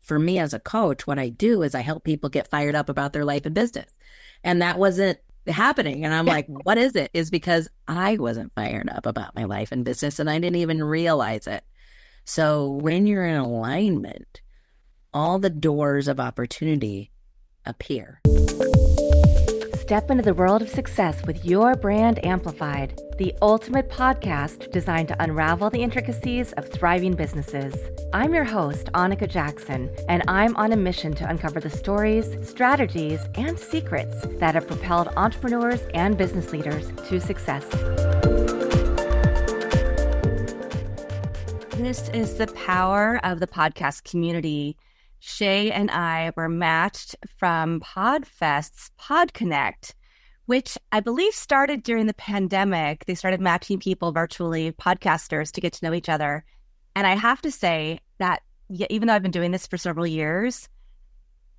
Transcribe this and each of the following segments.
for me as a coach, what I do is I help people get fired up about their life and business. And that wasn't happening. And I'm like, what is it? Is because I wasn't fired up about my life and business and I didn't even realize it. So when you're in alignment, all the doors of opportunity appear. Step into the world of success with your brand amplified, the ultimate podcast designed to unravel the intricacies of thriving businesses. I'm your host, Annika Jackson, and I'm on a mission to uncover the stories, strategies, and secrets that have propelled entrepreneurs and business leaders to success. This is the power of the podcast community. Shā and I were matched from PodFest's PodConnect, which I believe started during the pandemic. They started matching people virtually, podcasters, to get to know each other. And I have to say that even though I've been doing this for several years,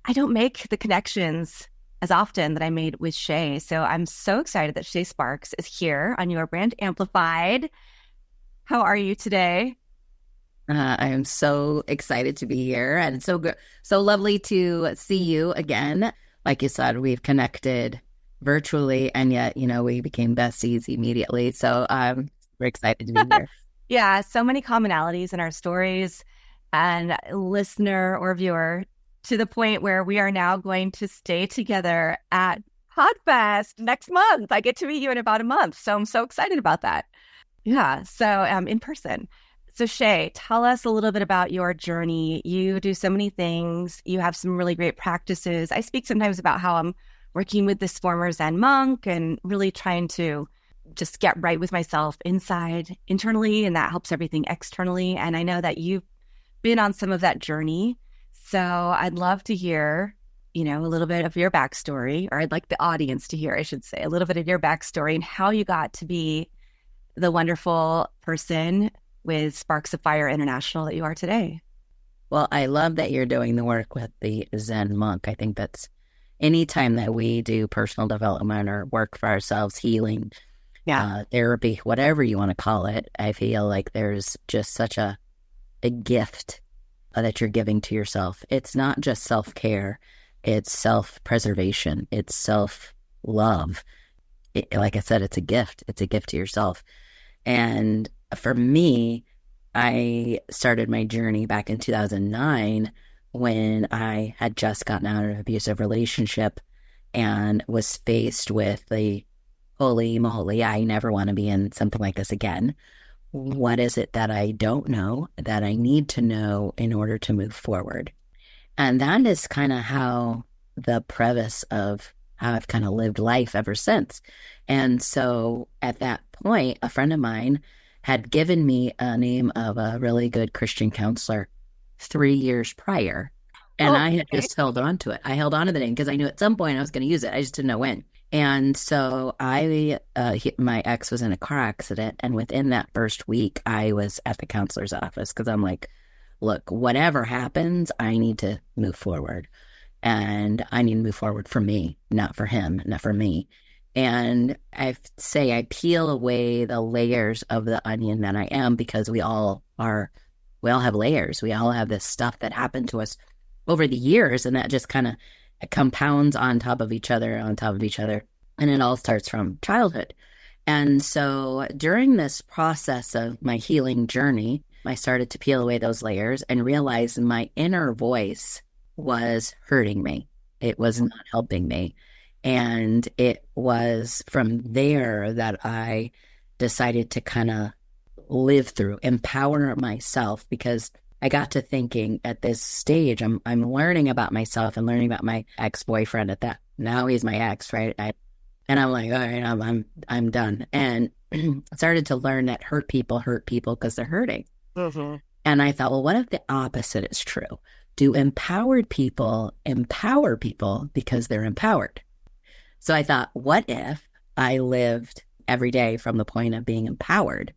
I don't make the connections as often that I made with Shā. So I'm so excited that Shā Sparks is here on Your Brand Amplified. How are you today? I am so excited to be here, and so good, so lovely to see you again. Like you said, we've connected virtually, and yet, we became besties immediately. So I'm very excited to be here. Yeah, so many commonalities in our stories, and listener or viewer, to the point where we are now going to stay together at PodFest next month. I get to meet you in about a month, so I'm so excited about that. Yeah, so in person. So Shā, tell us a little bit about your journey. You do so many things. You have some really great practices. I speak sometimes about how I'm working with this former Zen monk and really trying to just get right with myself internally, and that helps everything externally. And I know that you've been on some of that journey. So I'd love to hear, a little bit of your backstory, or I'd like the audience to hear, I should say, a little bit of your backstory and how you got to be the wonderful person with Sparks of Fire International that you are today. Well, I love that you're doing the work with the Zen monk. I think that's anytime that we do personal development or work for ourselves, healing, therapy, whatever you want to call it, I feel like there's just such a gift that you're giving to yourself. It's not just self-care, it's self-preservation, it's self-love. Like I said, it's a gift. It's a gift to yourself. And for me, I started my journey back in 2009 when I had just gotten out of an abusive relationship and was faced with the holy moly, I never want to be in something like this again. What is it that I don't know that I need to know in order to move forward? And that is kind of how the preface of how I've kind of lived life ever since. And so at that point, a friend of mine had given me a name of a really good Christian counselor 3 years prior. And I had just held on to it. I held on to the name because I knew at some point I was going to use it. I just didn't know when. And so my ex was in a car accident. And within that first week, I was at the counselor's office because I'm like, look, whatever happens, I need to move forward. And I need to move forward for me, not for him, not for me. And I peel away the layers of the onion that I am, because we all have layers. We all have this stuff that happened to us over the years, and that just kind of compounds on top of each other. And it all starts from childhood. And so during this process of my healing journey, I started to peel away those layers and realize my inner voice was hurting me. It was not helping me. And it was from there that I decided to kind of empower myself, because I got to thinking at this stage, I'm learning about myself and learning about my ex-boyfriend at that. Now he's my ex, right? And I'm like, all right, I'm done. And I started to learn that hurt people because they're hurting. Mm-hmm. And I thought, well, what if the opposite is true? Do empowered people empower people because they're empowered? So I thought, what if I lived every day from the point of being empowered,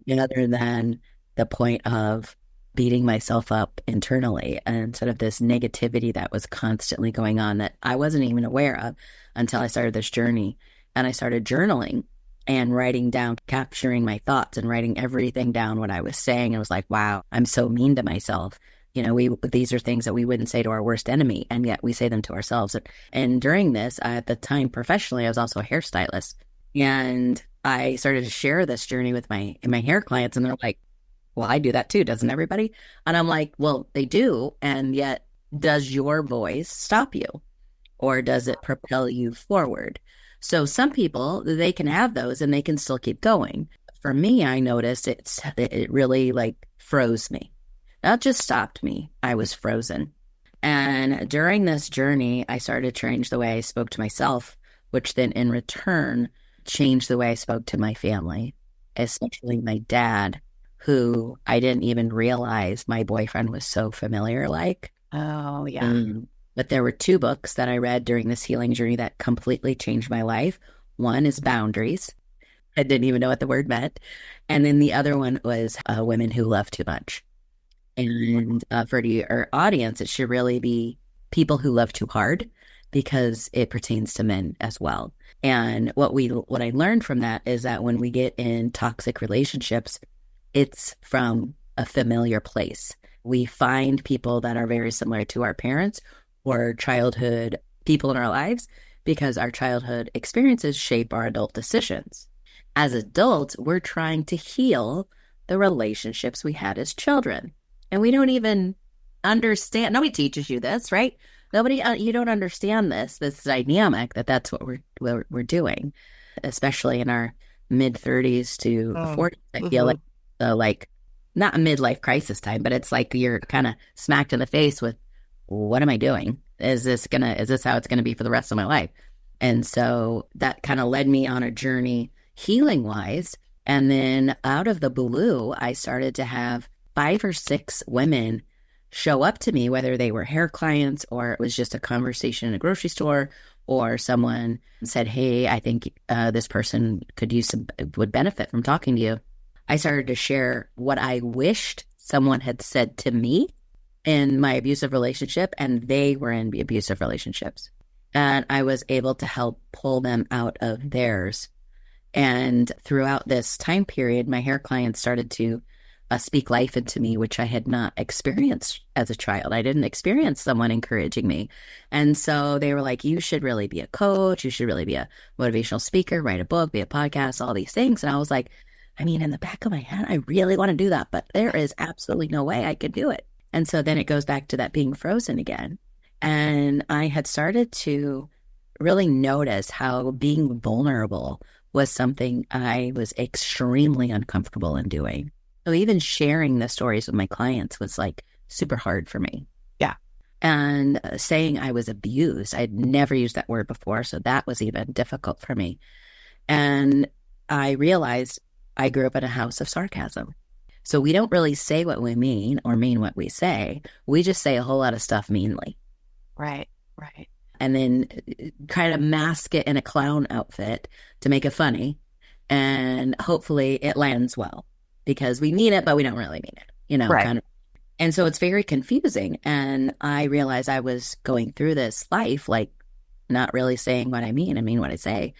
rather than the point of beating myself up internally, and sort of this negativity that was constantly going on that I wasn't even aware of until I started this journey. And I started journaling and writing down, capturing my thoughts and writing everything down, what I was saying. And I was like, wow, I'm so mean to myself. these are things that we wouldn't say to our worst enemy, and yet we say them to ourselves. And during this, at the time, professionally, I was also a hairstylist, and I started to share this journey with my hair clients, and they're like, "Well, I do that too, doesn't everybody?" And I'm like, "Well, they do, and yet, does your voice stop you, or does it propel you forward?" So some people, they can have those and they can still keep going. For me, I noticed it really like froze me. Not just stopped me, I was frozen. And during this journey, I started to change the way I spoke to myself, which then in return changed the way I spoke to my family, especially my dad, who I didn't even realize my boyfriend was so familiar like. Oh, yeah. But there were two books that I read during this healing journey that completely changed my life. One is Boundaries. I didn't even know what the word meant. And then the other one was Women Who Love Too Much. And for our audience, it should really be People Who Love Too Hard, because it pertains to men as well. And what I learned from that is that when we get in toxic relationships, it's from a familiar place. We find people that are very similar to our parents or childhood people in our lives, because our childhood experiences shape our adult decisions. As adults, we're trying to heal the relationships we had as children. And we don't even understand. Nobody teaches you this, right? You don't understand this dynamic, that's what we're doing, especially in our mid 30s to 40s. I feel like not a midlife crisis time, but it's like you're kind of smacked in the face with, what am I doing? Is this how it's gonna be for the rest of my life? And so that kind of led me on a journey healing wise. And then out of the blue, I started to have 5 or 6 women show up to me, whether they were hair clients or it was just a conversation in a grocery store, or someone said, "Hey, I think this person would benefit from talking to you." I started to share what I wished someone had said to me in my abusive relationship, and they were in abusive relationships. And I was able to help pull them out of theirs. And throughout this time period, my hair clients started to speak life into me, which I had not experienced as a child. I didn't experience someone encouraging me. And so they were like, "You should really be a coach. You should really be a motivational speaker, write a book, be a podcast, all these things." And I was like, I mean, in the back of my head, I really want to do that, but there is absolutely no way I could do it. And so then it goes back to that being frozen again. And I had started to really notice how being vulnerable was something I was extremely uncomfortable in doing. So even sharing the stories with my clients was like super hard for me. Yeah. And saying I was abused, I'd never used that word before. So that was even difficult for me. And I realized I grew up in a house of sarcasm. So we don't really say what we mean or mean what we say. We just say a whole lot of stuff meanly. Right, right. And then kind of mask it in a clown outfit to make it funny. And hopefully it lands well, because we mean it, but we don't really mean it, right. kind of. And so it's very confusing. And I realized I was going through this life, like not really saying what I mean what I say.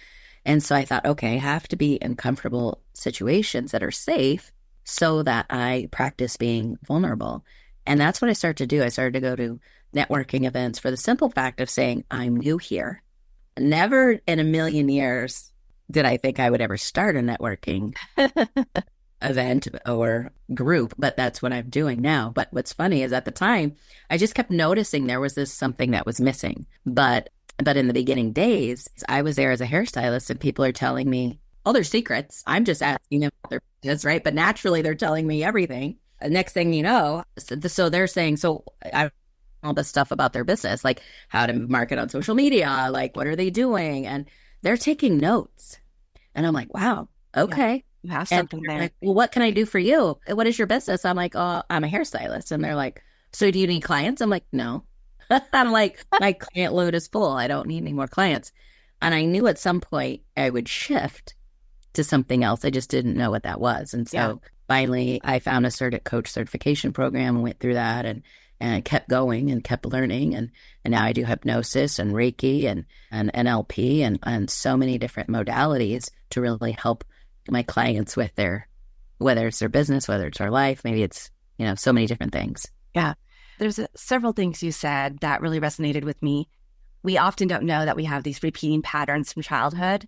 And so I thought, okay, I have to be in comfortable situations that are safe so that I practice being vulnerable. And that's what I started to do. I started to go to networking events for the simple fact of saying, I'm new here. Never in a million years did I think I would ever start a networking event or group, but that's what I'm doing now. But what's funny is at the time, I just kept noticing there was something that was missing. But in the beginning days, I was there as a hairstylist and people are telling me all their secrets. I'm just asking them what their business, right? But naturally, they're telling me everything. The next thing you know, so they're saying, all this stuff about their business, like how to market on social media, like what are they doing? And they're taking notes. And I'm like, wow, okay. Yeah, you have something there. Like, well, what can I do for you? What is your business? I'm like, oh, I'm a hairstylist. And they're like, so do you need clients? I'm like, no. I'm like, my client load is full. I don't need any more clients. And I knew at some point I would shift to something else. I just didn't know what that was. And so finally I found a coach certification program and went through that and kept going and kept learning. And now I do hypnosis and Reiki and NLP and so many different modalities to really help my clients with whether it's their business, whether it's their life, maybe it's, so many different things. Yeah. there's several things you said that really resonated with me. We often don't know that we have these repeating patterns from childhood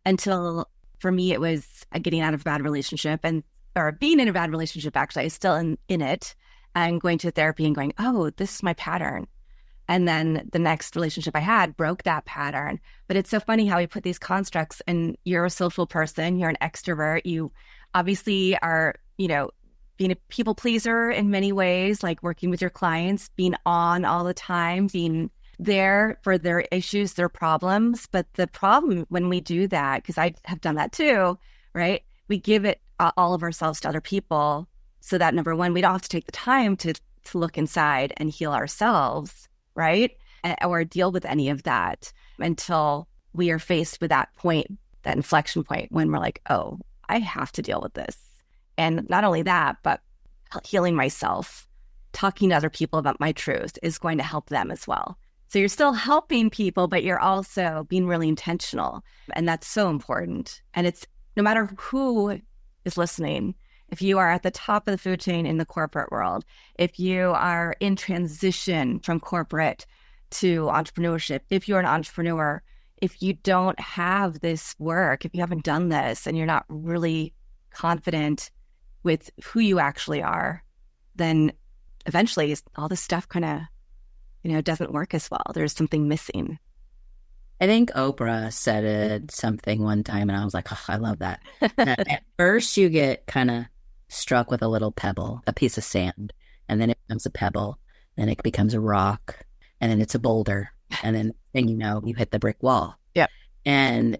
until, for me, it was getting out of a bad relationship or being in a bad relationship. Actually, I was still in it and going to therapy and going, oh, this is my pattern. And then the next relationship I had broke that pattern. But it's so funny how we put these constructs, and you're a social person, you're an extrovert. You obviously are, being a people pleaser in many ways, like working with your clients, being on all the time, being there for their issues, their problems. But the problem when we do that, because I have done that too, right? We give it all of ourselves to other people so that, number one, we don't have to take the time to look inside and heal ourselves, right? Or deal with any of that until we are faced with that point, that inflection point when we're like, oh, I have to deal with this. And not only that, but healing myself, talking to other people about my truth is going to help them as well. So you're still helping people, but you're also being really intentional. And that's so important. And it's no matter who is listening, if you are at the top of the food chain in the corporate world, if you are in transition from corporate to entrepreneurship, if you're an entrepreneur, if you don't have this work, if you haven't done this and you're not really confident with who you actually are, then eventually all this stuff kind of, doesn't work as well. There's something missing. I think Oprah said something one time, and I was like, oh, I love that. At first, you get kind of struck with a little pebble, a piece of sand, and then it becomes a pebble, then it becomes a rock, and then it's a boulder, and then you hit the brick wall. Yep. And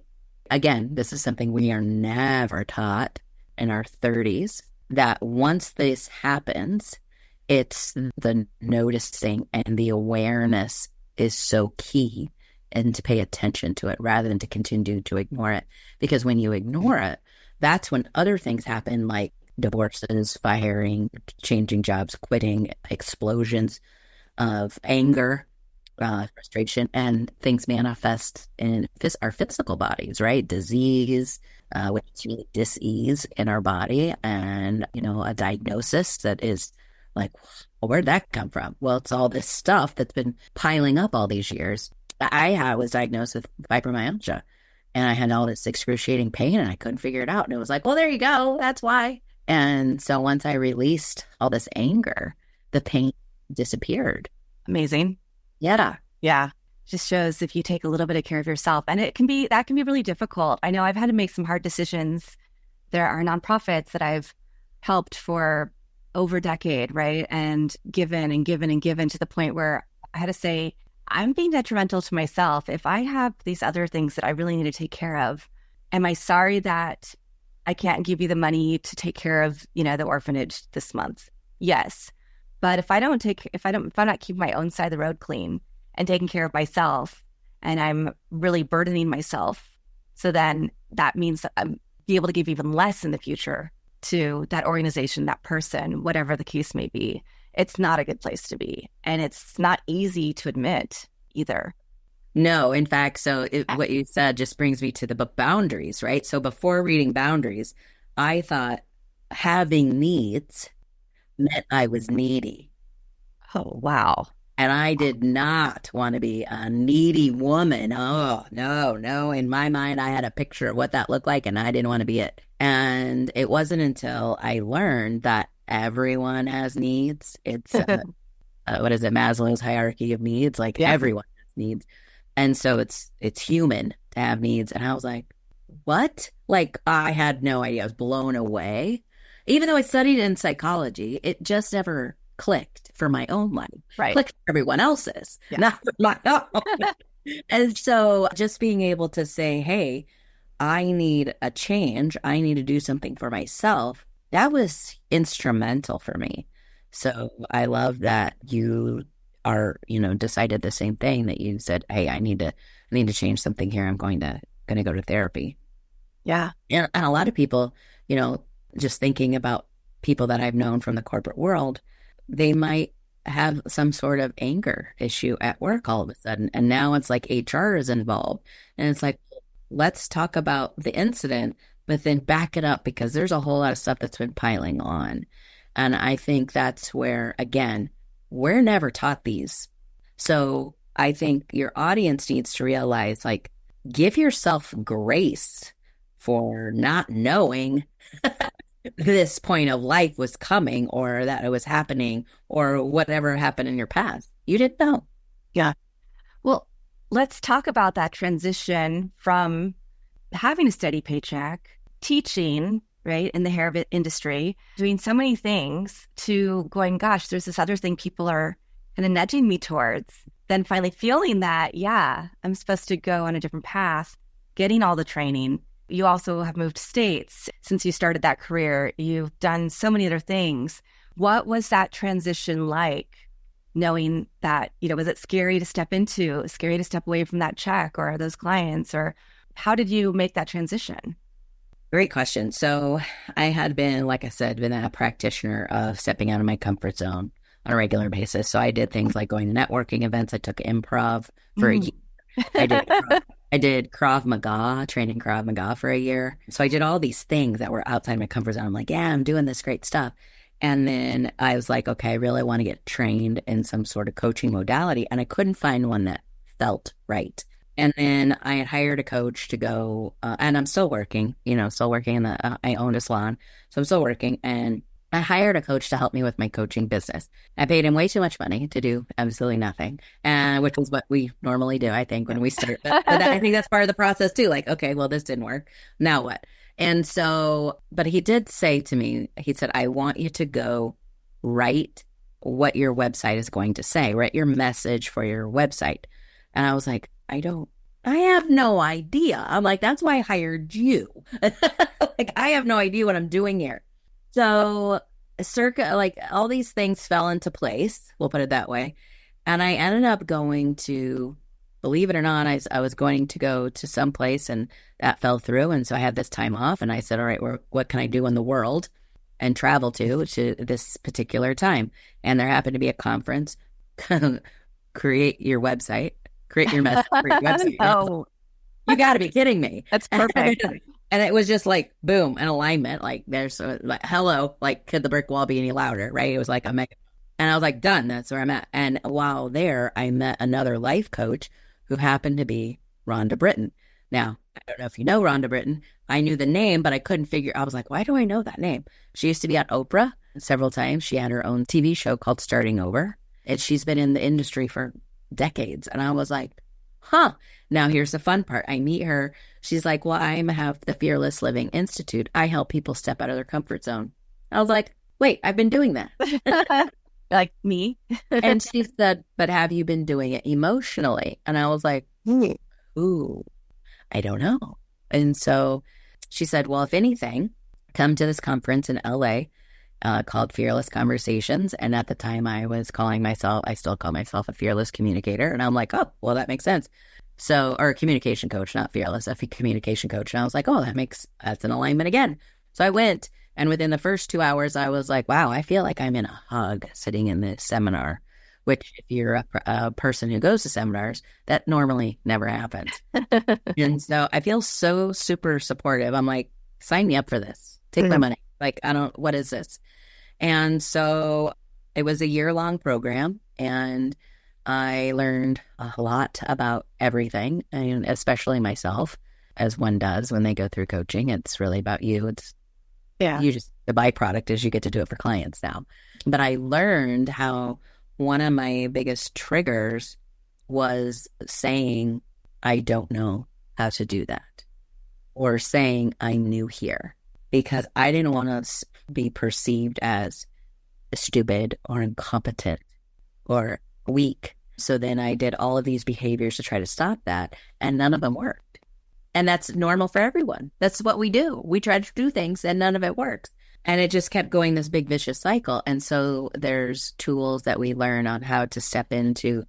again, this is something we are never taught in our 30s, that once this happens, it's the noticing and the awareness is so key, and to pay attention to it rather than to continue to ignore it. Because when you ignore it, that's when other things happen, like divorces, firing, changing jobs, quitting, explosions of anger, frustration, and things manifest in our physical bodies, right? Disease, which is really dis-ease in our body, and, a diagnosis that is like, well, where'd that come from? Well, it's all this stuff that's been piling up all these years. I was diagnosed with fibromyalgia, and I had all this excruciating pain, and I couldn't figure it out. And it was like, well, there you go. That's why. And so once I released all this anger, the pain disappeared. Amazing. Yeah. Yeah. Just shows if you take a little bit of care of yourself, and that can be really difficult. I know I've had to make some hard decisions. There are nonprofits that I've helped for over a decade, right? And given and given and given to the point where I had to say, I'm being detrimental to myself. If I have these other things that I really need to take care of, am I sorry that I can't give you the money to take care of, the orphanage this month? Yes. But if I'm not keeping my own side of the road clean and taking care of myself, and I'm really burdening myself, so then that means that I'm be able to give even less in the future to that organization, that person, whatever the case may be. It's not a good place to be. And it's not easy to admit either. No, in fact, what you said just brings me to the book Boundaries, right? So before reading Boundaries, I thought having needs meant I was needy. Oh, wow. And I did not want to be a needy woman. Oh, no. In my mind, I had a picture of what that looked like, and I didn't want to be it. And it wasn't until I learned that everyone has needs. It's, what is it, Maslow's hierarchy of needs? Like, everyone has needs. And so it's human to have needs. And I was like, what? Like, I had no idea. I was blown away. Even though I studied in psychology, it just never clicked for my own life. Right. Clicked for everyone else's, not for my own. And so just being able to say, hey, I need a change. I need to do something for myself. That was instrumental for me. So I love that you are, decided the same thing, that you said, hey, I need to change something here. I'm going to go to therapy. Yeah. And a lot of people, just thinking about people that I've known from the corporate world, they might have some sort of anger issue at work all of a sudden. And now it's like HR is involved. And it's like, let's talk about the incident, but then back it up, because there's a whole lot of stuff that's been piling on. And I think that's where, again, we're never taught these. So I think your audience needs to realize, like, give yourself grace for not knowing this point of life was coming or that it was happening or whatever happened in your past. You didn't know. Yeah. Well, let's talk about that transition from having a steady paycheck, teaching, right, in the hair industry, doing so many things, to going, gosh, there's this other thing people are kind of nudging me towards. Then finally feeling that, yeah, I'm supposed to go on a different path, getting all the training. You also have moved states since you started that career. You've done so many other things. What was that transition like? Knowing that, was it scary to step into, scary to step away from that check or those clients, or how did you make that transition? Great question. So I had been, like I said, been a practitioner of stepping out of my comfort zone on a regular basis. So I did things like going to networking events. I took improv for a year. I did Krav Maga, training Krav Maga for a year. So I did all these things that were outside my comfort zone. I'm like, yeah, I'm doing this great stuff. And then I was like, okay, I really want to get trained in some sort of coaching modality. And I couldn't find one that felt right. And then I had hired a coach to go, and I'm still working, still working in I owned a salon. So I'm still working. And I hired a coach to help me with my coaching business. I paid him way too much money to do absolutely nothing, which is what we normally do, I think, when we start. But I think that's part of the process too. Like, okay, well, this didn't work. Now what? And so, but he did say to me, he said, I want you to go write what your website is going to say, write your message for your website. And I was like, I have no idea. I'm like, that's why I hired you. Like, I have no idea what I'm doing here. So all these things fell into place, we'll put it that way. And I ended up going to, believe it or not, I was going to go to some place and that fell through. And so I had this time off and I said, all right, what can I do in the world and travel to this particular time? And there happened to be a conference, create your message for your website. Oh, you got to be kidding me. That's perfect. And it was just like, boom, an alignment. Like, there's like, hello, like, could the brick wall be any louder? Right. It was like a mega. And I was like, done. That's where I'm at. And while there, I met another life coach who happened to be Rhonda Britton. Now, I don't know if you know Rhonda Britton. I knew the name, but I was like, why do I know that name? She used to be on Oprah several times. She had her own TV show called Starting Over. And she's been in the industry for decades. And I was like, huh. Now here's the fun part. I meet her. She's like, well, I have the Fearless Living Institute. I help people step out of their comfort zone. I was like, wait, I've been doing that. Like me? And she said, but have you been doing it emotionally? And I was like, ooh, I don't know. And so she said, well, if anything, come to this conference in LA called Fearless Conversations. And at the time I still call myself a fearless communicator. And I'm like, oh, well, that makes sense. So, or a communication coach, not fearless, a communication coach. And I was like, oh, that's an alignment again. So I went, and within the first 2 hours, I was like, wow, I feel like I'm in a hug sitting in this seminar, which if you're a person who goes to seminars, that normally never happens. And so I feel so super supportive. I'm like, sign me up for this. Take my money. Like, what is this? And so it was a year-long program, and I learned a lot about everything, and especially myself, as one does when they go through coaching. It's really about you. The byproduct is you get to do it for clients now. But I learned how one of my biggest triggers was saying, I don't know how to do that, or saying I'm new here, because I didn't want to be perceived as stupid or incompetent or weak. So then I did all of these behaviors to try to stop that, and none of them worked. And that's normal for everyone. That's what we do. We try to do things and none of it works. And it just kept going this big vicious cycle. And so there's tools that we learn on how to step into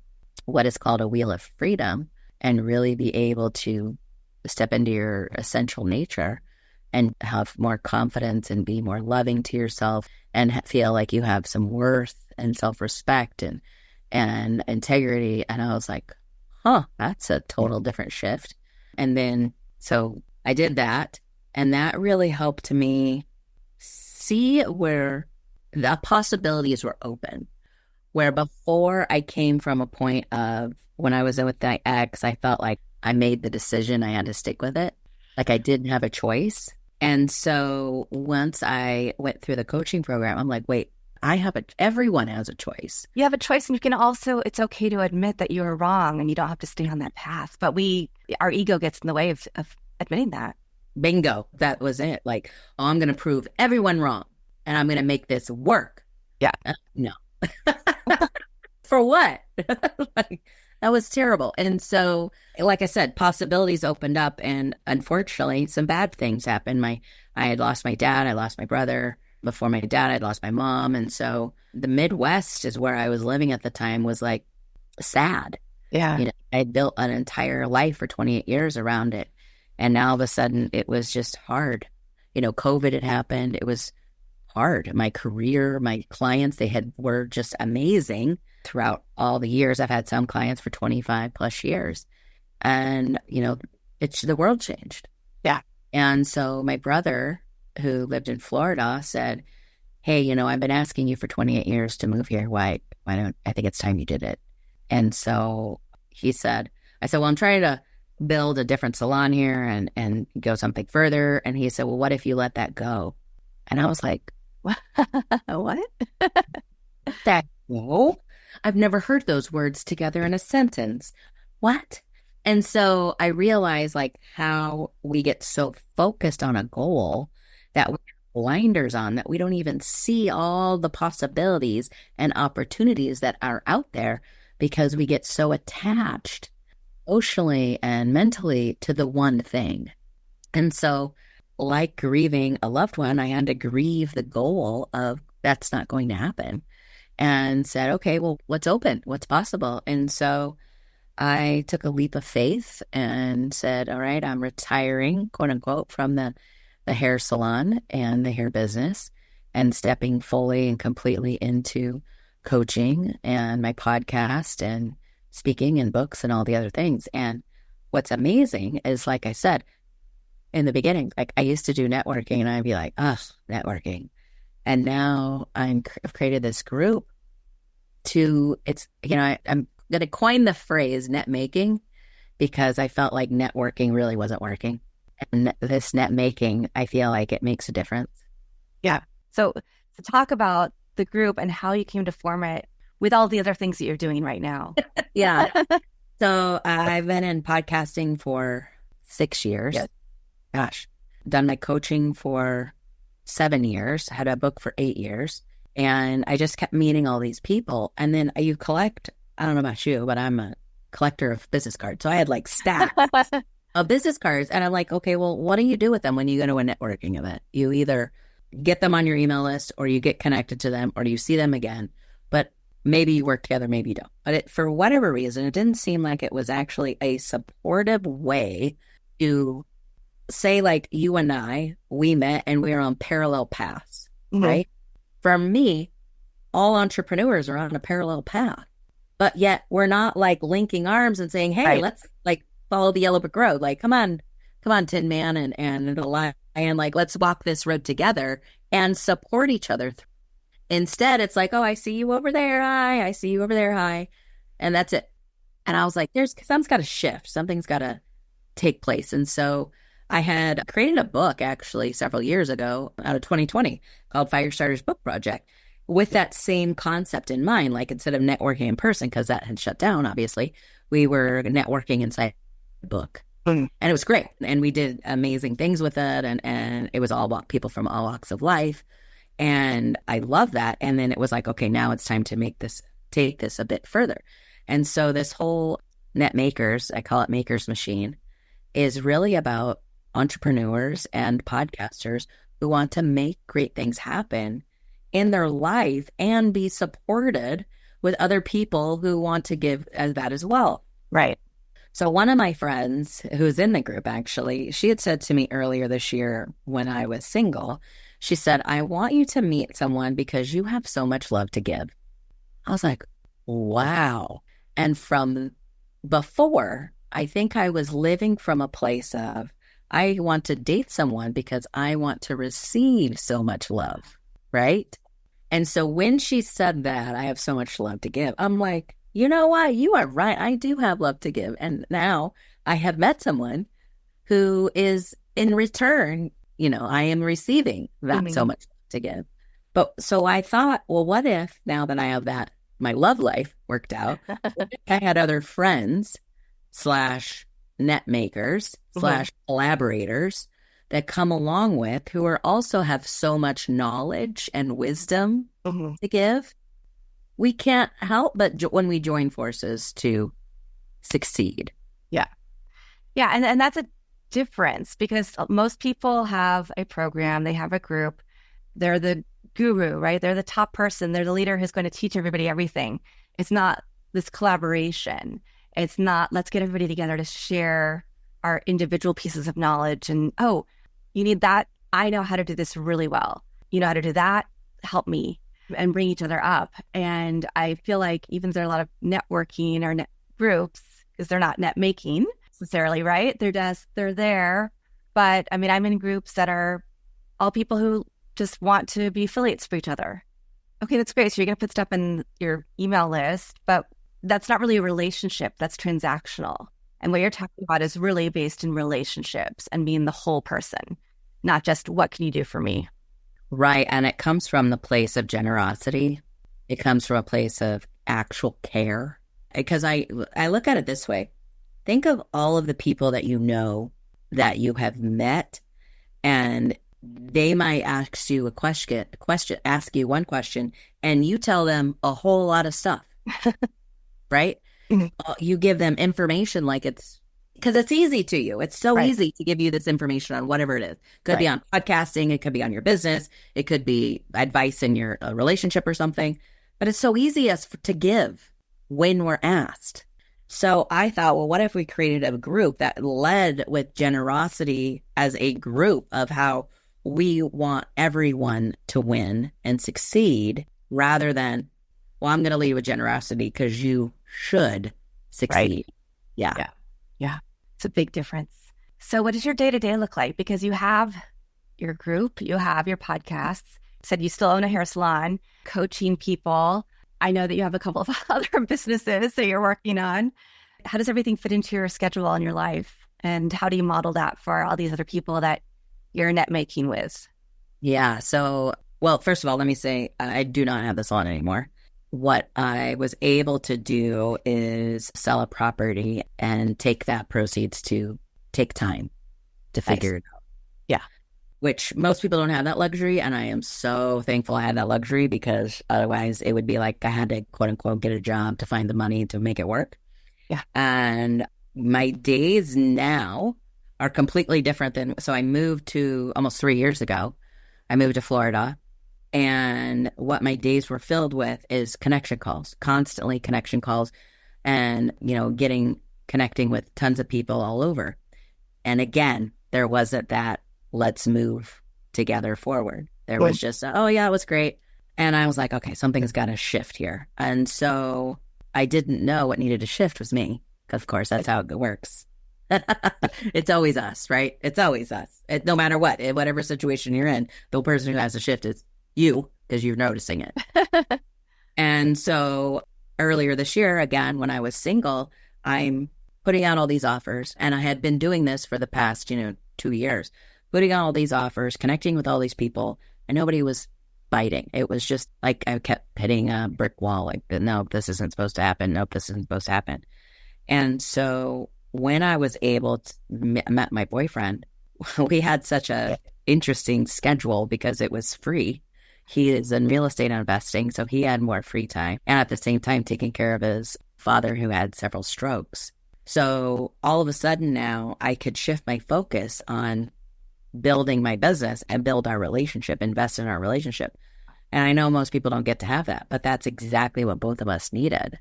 what is called a wheel of freedom and really be able to step into your essential nature and have more confidence and be more loving to yourself and feel like you have some worth and self-respect and integrity. And I was like, that's a total different shift. And then, so I did that, and that really helped me see where the possibilities were open, Where before I came from a point of when I was with my ex, I felt like I made the decision, I had to stick with it. Like I didn't have a choice. And so once I went through the coaching program, I'm like, wait, everyone has a choice. You have a choice, and you can also, it's okay to admit that you were wrong and you don't have to stay on that path. But our ego gets in the way of admitting that. Bingo. That was it. Like, oh, I'm going to prove everyone wrong and I'm going to make this work. Yeah. No. For what? Like, that was terrible. And so, like I said, possibilities opened up, and unfortunately, some bad things happened. I had lost my dad, I lost my brother. Before my dad, I'd lost my mom. And so the Midwest is where I was living at the time, was like sad. Yeah. You know, I built an entire life for 28 years around it. And now all of a sudden it was just hard. You know, COVID had happened. It was hard. My career, my clients, were just amazing throughout all the years. I've had some clients for 25 plus years. And, you know, the world changed. Yeah. And so my brother, who lived in Florida, said, hey, you know, I've been asking you for 28 years to move here. Why don't I think it's time you did it? And so I said, well, I'm trying to build a different salon here and go something further. And he said, well, what if you let that go? And I was like, what? That go? I've never heard those words together in a sentence. What? And so I realized like how we get so focused on a goal that we have blinders on, that we don't even see all the possibilities and opportunities that are out there, because we get so attached emotionally and mentally to the one thing. And so, like grieving a loved one, I had to grieve the goal of that's not going to happen, and said, okay, well, what's open? What's possible? And so I took a leap of faith and said, all right, I'm retiring, quote unquote, from the hair salon and the hair business, and stepping fully and completely into coaching and my podcast and speaking and books and all the other things. And what's amazing is, like I said in the beginning, like I used to do networking and I'd be like, networking. And now I've created this group I'm going to coin the phrase net making, because I felt like networking really wasn't working. And this net making, I feel like it makes a difference. Yeah. So talk about the group and how you came to form it with all the other things that you're doing right now. Yeah. So I've been in podcasting for 6 years. Yes. Gosh, done my coaching for 7 years, had a book for 8 years. And I just kept meeting all these people. And then you collect, I don't know about you, but I'm a collector of business cards. So I had like stacks of business cards. And I'm like, okay, well, what do you do with them when you go to a networking event? You either get them on your email list, or you get connected to them, or you see them again. But maybe you work together, maybe you don't. But for whatever reason, it didn't seem like it was actually a supportive way to say, like, you and I, we met and we were on parallel paths, right? For me, all entrepreneurs are on a parallel path, but yet we're not like linking arms and saying, hey, let's like follow the yellow brick road. Like, come on, Tin Man and the Lion, like, let's walk this road together and support each other. Instead, it's like, oh, I see you over there. Hi. I see you over there. Hi. And that's it. And I was like, something's got to shift. Something's got to take place. And so I had created a book actually several years ago out of 2020 called Firestarters Book Project, with that same concept in mind. Like, instead of networking in person, because that had shut down, obviously, we were networking inside the book. And it was great. And we did amazing things with it. And it was all about people from all walks of life. And I love that. And then it was like, okay, now it's time to take this a bit further. And so this whole Net Makers, I call it Makers Machine, is really about entrepreneurs and podcasters who want to make great things happen in their life and be supported with other people who want to give as that as well. Right. So one of my friends who's in the group, actually, she had said to me earlier this year when I was single, she said, I want you to meet someone because you have so much love to give. I was like, wow. And from before, I think I was living from a place of, I want to date someone because I want to receive so much love, right? And so when she said that, I have so much love to give. I'm like, you know what? You are right. I do have love to give. And now I have met someone who is in return, I am receiving that so much to give. But so I thought, well, what if now that I have that, my love life worked out, I had other friends slash net makers slash collaborators that come along with who are also have so much knowledge and wisdom to give. We can't help but when we join forces to succeed. Yeah. Yeah. And that's a difference because most people have a program, they have a group, they're the guru, right? They're the top person, they're the leader who's going to teach everybody everything. It's not this collaboration. It's not, let's get everybody together to share our individual pieces of knowledge. And, oh, you need that. I know how to do this really well. You know how to do that. Help me, and bring each other up. And I feel like even there are a lot of networking or net groups, because they're not net making necessarily, right? They're there. But I mean, I'm in groups that are all people who just want to be affiliates for each other. Okay, that's great. So you're going to put stuff in your email list, but that's not really a relationship. That's transactional. And what you're talking about is really based in relationships and being the whole person, not just what can you do for me? Right. And it comes from the place of generosity. It comes from a place of actual care. Because I look at it this way. Think of all of the people that you know that you have met, and they might ask you ask you one question, and you tell them a whole lot of stuff, right? You give them information like it's, because it's easy to you. It's so easy to give you this information on whatever it is. Could be on podcasting. It could be on your business. It could be advice in your relationship or something. But it's so easy to give when we're asked. So I thought, well, what if we created a group that led with generosity as a group of how we want everyone to win and succeed, rather than, well, I'm going to lead with generosity because you should succeed. Yeah. It's a big difference. So what does your day-to-day look like? Because you have your group, you have your podcasts. You said you still own a hair salon, coaching people. I know that you have a couple of other businesses that you're working on. How does everything fit into your schedule and your life? And how do you model that for all these other people that you're net making with? Yeah. So, well, first of all, let me say I do not have the salon anymore. What I was able to do is sell a property and take that proceeds to take time to figure it out. Yeah. Which most people don't have that luxury. And I am so thankful I had that luxury, because otherwise it would be like I had to, quote unquote, get a job to find the money to make it work. Yeah. And my days now are completely different so I moved to almost 3 years ago. I moved to Florida. And what my days were filled with is connection calls, constantly connection calls, and, connecting with tons of people all over. And again, there wasn't that let's move together forward. There was just, oh yeah, it was great. And I was like, okay, something's got to shift here. And so I didn't know what needed to shift was me. Of course, that's how it works. It's always us, right? It's always us. No matter what, whatever situation you're in, the person who has to shift is you, because you're noticing it. And so earlier this year, again, when I was single, I'm putting out all these offers, and I had been doing this for the past, 2 years, putting out all these offers, connecting with all these people, and nobody was biting. It was just like I kept hitting a brick wall, like, no, this isn't supposed to happen. Nope, this isn't supposed to happen. And so when I was able to met my boyfriend, we had such a interesting schedule because it was free. He is in real estate investing, so he had more free time, and at the same time taking care of his father who had several strokes. So all of a sudden now I could shift my focus on building my business and build our relationship, invest in our relationship. And I know most people don't get to have that, but that's exactly what both of us needed.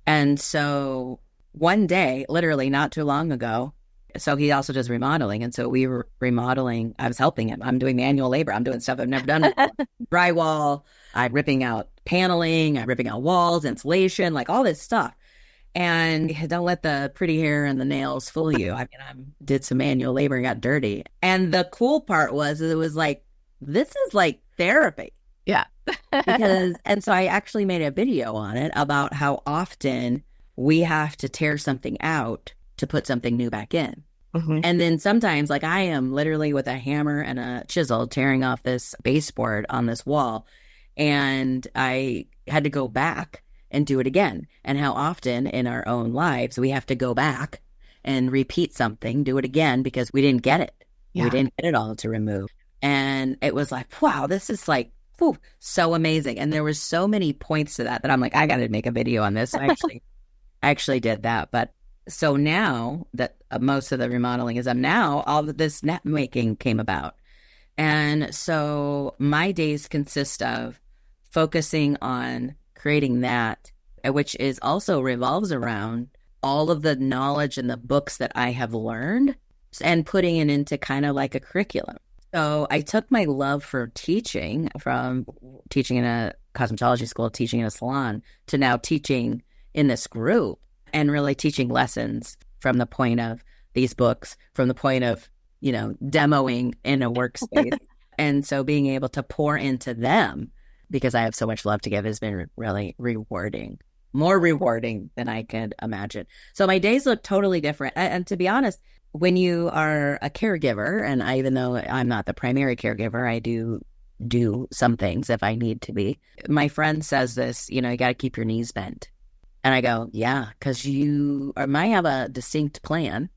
And so one day, literally not too long ago, so he also does remodeling. And so we were remodeling. I was helping him. I'm doing manual labor. I'm doing stuff I've never done before. Drywall. I'm ripping out paneling. I'm ripping out walls, insulation, like all this stuff. And don't let the pretty hair and the nails fool you. I mean, I did some manual labor and got dirty. And the cool part was, it was like, this is like therapy. Yeah. And so I actually made a video on it about how often we have to tear something out to put something new back in. Mm-hmm. And then sometimes, like I am literally with a hammer and a chisel tearing off this baseboard on this wall. And I had to go back and do it again. And how often in our own lives we have to go back and repeat something, do it again because we didn't get it. Yeah. We didn't get it all to remove. And it was like, wow, this is like, whew, so amazing. And there was so many points to that I'm like, I got to make a video on this. So I actually did that. But so now that most of the remodeling is done, now all of this net making came about. And so my days consist of focusing on creating that, which is also revolves around all of the knowledge and the books that I have learned and putting it into kind of like a curriculum. So I took my love for teaching from teaching in a cosmetology school, teaching in a salon, to now teaching in this group and really teaching lessons from the point of these books, from the point of, demoing in a workspace. And so being able to pour into them, because I have so much love to give, has been really rewarding, more rewarding than I could imagine. So my days look totally different. And to be honest, when you are a caregiver, and even though I'm not the primary caregiver, I do some things if I need to be. My friend says this, you got to keep your knees bent. And I go, yeah, because you might have a distinct plan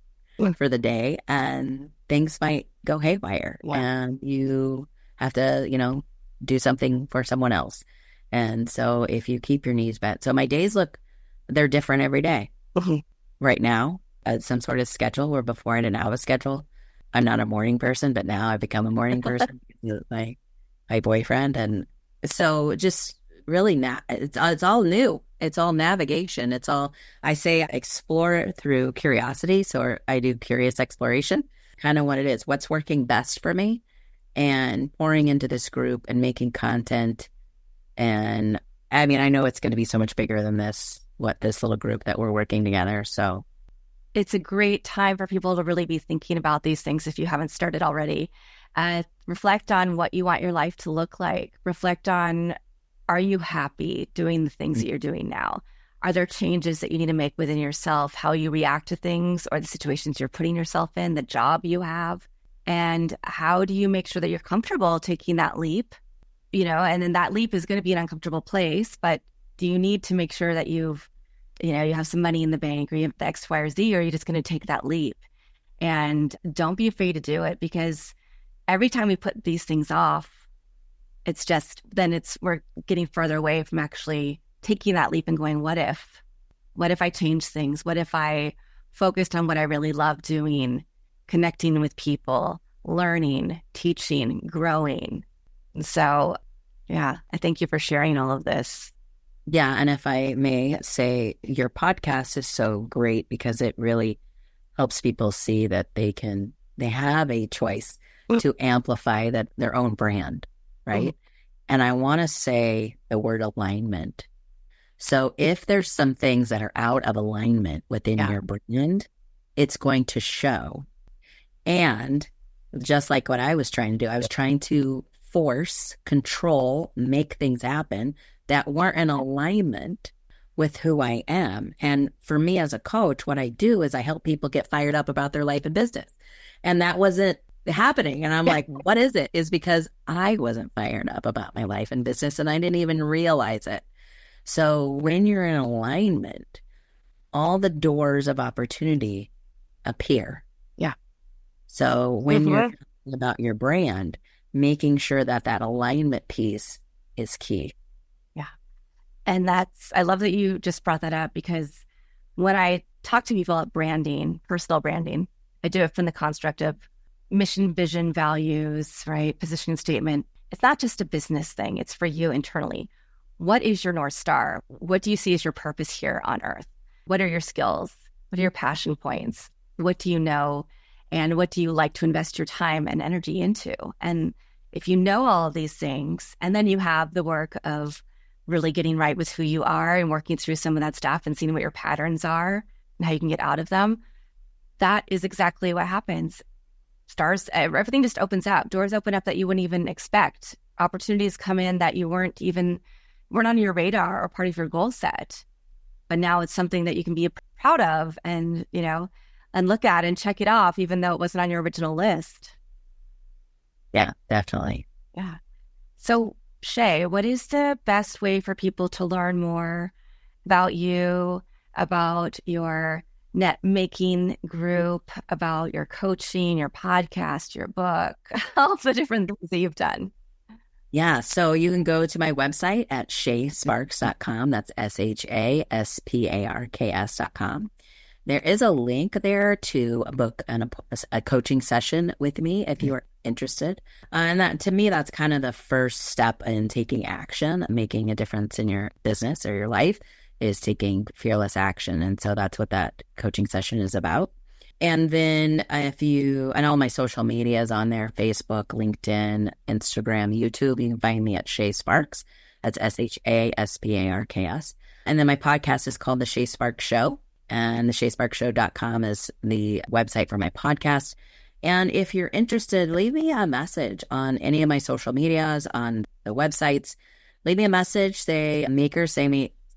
for the day and things might go haywire. Wow. And you have to, do something for someone else. And so if you keep your knees bent. So my days they're different every day. Mm-hmm. Right now, some sort of schedule, where before I didn't have a schedule. I'm not a morning person, but now I've become a morning person with my boyfriend. And so just really it's all new. It's all navigation. It's all, I say, explore through curiosity. So I do curious exploration, kind of what it is, what's working best for me, and pouring into this group and making content. And I mean, I know it's going to be so much bigger than this little group that we're working together. So it's a great time for people to really be thinking about these things if you haven't started already. Reflect on what you want your life to look like. Reflect on, are you happy doing the things that you're doing now? Are there changes that you need to make within yourself, how you react to things or the situations you're putting yourself in, the job you have? And how do you make sure that you're comfortable taking that leap? And then that leap is going to be an uncomfortable place, but do you need to make sure that you have some money in the bank, or you have the X, Y, or Z, or are you just going to take that leap? And don't be afraid to do it, because every time we put these things off, it's just, we're getting further away from actually taking that leap and going, what if I change things? What if I focused on what I really love doing, connecting with people, learning, teaching, growing? So yeah, I thank you for sharing all of this. Yeah. And if I may say, your podcast is so great because it really helps people see that they have a choice to amplify their own brand. Right. Mm-hmm. And I want to say the word alignment. So if there's some things that are out of alignment within your brand, it's going to show. And just like what I was trying to do, I was trying to force, control, make things happen that weren't in alignment with who I am. And for me as a coach, what I do is I help people get fired up about their life and business. And that wasn't happening. And I'm like, what is it? Is because I wasn't fired up about my life and business, and I didn't even realize it. So when you're in alignment, all the doors of opportunity appear. Yeah. So when you're talking about your brand, making sure that alignment piece is key. Yeah. And I love that you just brought that up, because when I talk to people about branding, personal branding, I do it from the construct of mission, vision, values, right? Positioning statement. It's not just a business thing. It's for you internally. What is your North Star? What do you see as your purpose here on earth? What are your skills? What are your passion points? What do you know? And what do you like to invest your time and energy into? And if you know all of these things, and then you have the work of really getting right with who you are and working through some of that stuff and seeing what your patterns are and how you can get out of them, that is exactly what happens. Everything just opens up. Doors open up that you wouldn't even expect. opportunities come in that you weren't on your radar or part of your goal set. But now it's something that you can be proud of and, and look at and check it off, even though it wasn't on your original list. Yeah, definitely. Yeah. So, Shā, what is the best way for people to learn more about you, about your net making group, about your coaching, your podcast, your book, all the different things that you've done? Yeah, so you can go to my website at shasparks.com. That's SHASPARKS.com. There is a link there to book a coaching session with me if you are interested. And that, to me, that's kind of the first step in taking action, making a difference in your business or your life, is taking fearless action. And so that's what that coaching session is about. And then and all my social media is on there, Facebook, LinkedIn, Instagram, YouTube. You can find me at Shā Sparks. That's SHASPARKS. And then my podcast is called The Shā Sparks Show. And the ShāSparksShow.com is the website for my podcast. And if you're interested, leave me a message on any of my social medias, on the websites. Leave me a message, say me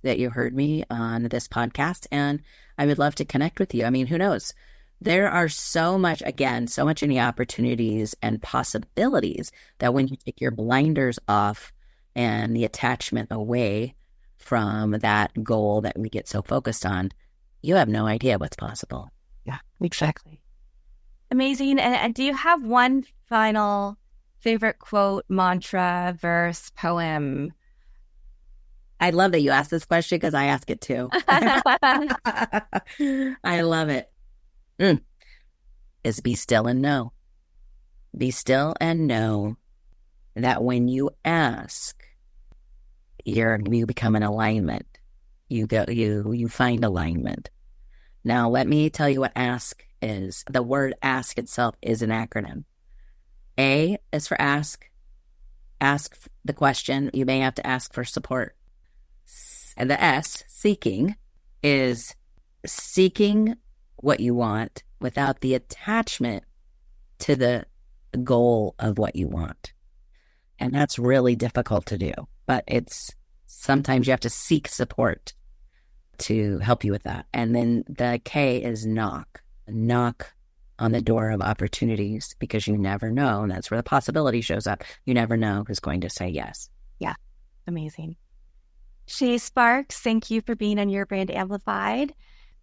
that you heard me on this podcast, and I would love to connect with you. I mean, who knows? There are so many opportunities and possibilities that when you take your blinders off and the attachment away from that goal that we get so focused on, you have no idea what's possible. Yeah, exactly. Amazing. And do you have one final favorite quote, mantra, verse, poem? I love that you asked this question because I ask it too. I love it. Is be still and know. Be still and know that when you ask, you become in alignment. You find alignment. Now, let me tell you what ask is. The word ask itself is an acronym. A is for ask. Ask the question. You may have to ask for support. And the S, seeking, is seeking what you want without the attachment to the goal of what you want. And that's really difficult to do, but sometimes you have to seek support to help you with that. And then the K is knock on the door of opportunities, because you never know. And that's where the possibility shows up. You never know who's going to say yes. Yeah. Amazing. Shā Sparks, thank you for being on Your Brand Amplified.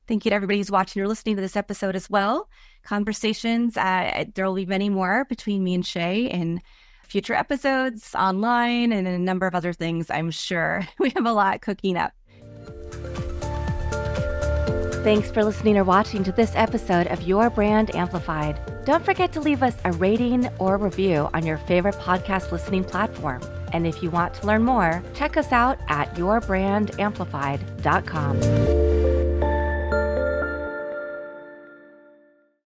Thank you to everybody who's watching or listening to this episode as well. Conversations, there will be many more between me and Shā in future episodes, online, and a number of other things, I'm sure. We have a lot cooking up. Thanks for listening or watching to this episode of Your Brand Amplified. Don't forget to leave us a rating or review on your favorite podcast listening platform. And if you want to learn more, check us out at yourbrandamplified.com.